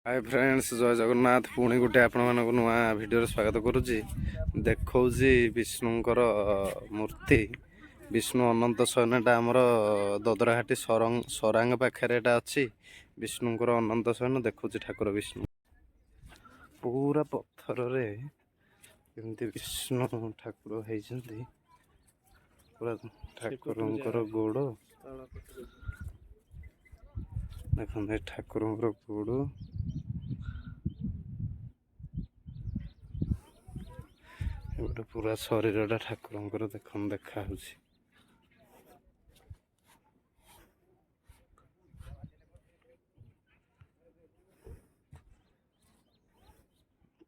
Hi friends जय जगन्नाथ पुणी गोटे आपण मानक नुआ भिडियो स्वागत करुच्ची देखौची विष्णुंकर मूर्ति विष्णु अनंत शयनटा आमर ददराहाटी सरांग पाखे अच्छी विष्णुंकर अनंत शयन देखुची ठाकुर विष्णु पूरा पत्थर रे एमती विष्णु ठाकुर होइछन्ती पूरा ठाकुरंकर गोड़ देखते ठाकुरंकर गोड़ गोटे पूरा शरीरटा ठाकुरंकर देखन देखा होछि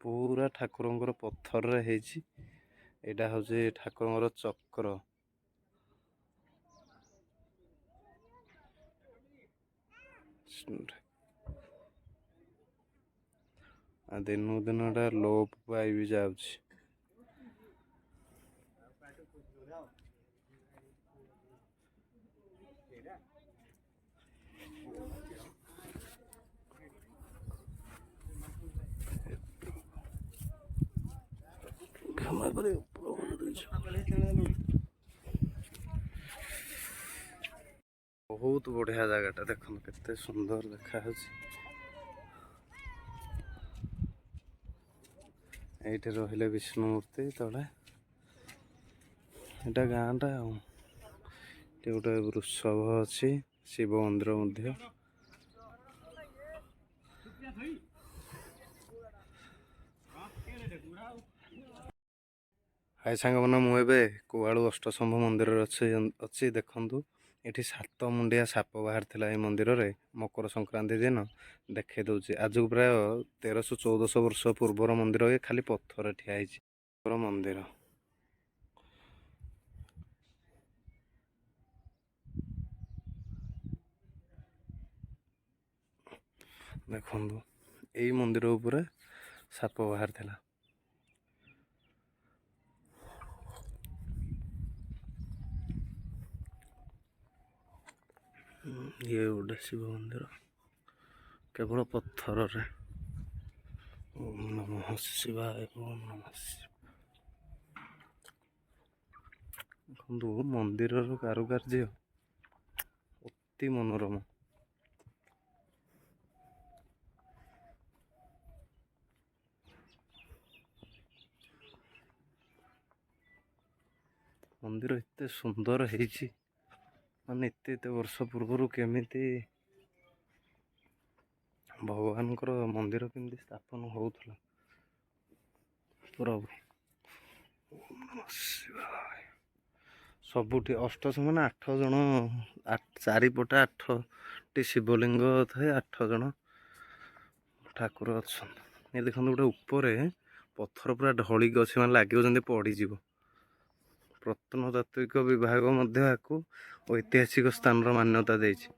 पूरा ठाकुरंकर पत्थर रे हेछि एटा होछि ठाकुरंकर चक्र दिनू दिन लोप पाई भी जाउछि बहुत बढ़िया जगह देख के सुंदर देखा ये रहिले विष्णु मूर्ति तले यहाँ गाँटा गोटे वृषभ अच्छी शिव मंदिर हाय सांग मैंने मुझे कुआलू अष्टशंभु मंदिर अच्छी देखु ये 7 मुंडिया साप बाहर थिला ए मंदिर रे मकर संक्रांति दिन देखे दूसरी आज प्राय 1300-1400 वर्ष पूर्वर मंदिर ये खाली पत्थर ठिया मंदिर देखु यही मंदिर उपरे साप बाहर थिला ये गोटे शिव मंदिर केवल पत्थर रे ओम नमः शिवाय ओम नमः शिवाय मंदिर कारुकार्य अति मनोरम मंदिर एते सुंदर है माने एते वर्ष पूर्व केमिति भगवान मंदिर केमती स्थापन होउथला प्रभु सबुठी अष्टश माने 8 जन चारिपटे 8टी शिवलिंग थाए 8 जन ठाकुर अच्छा ये देखते गोटे ऊपर पत्थर पूरा ढलिक अच्छे मैंने लगे पड़ीज प्रत्नतात्विक विभाग ऐतिहासिक स्थान मान्यता देछि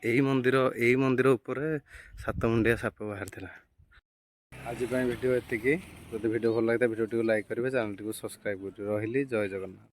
यही मंदिर ऊपर 7 मुंडिया साप बाहर थिला आज वीडियो एतिकी जब वीडियो भल लगे वीडियो लाइक करेंगे चैनल टी सब्सक्राइब कर रही जय जगन्नाथ।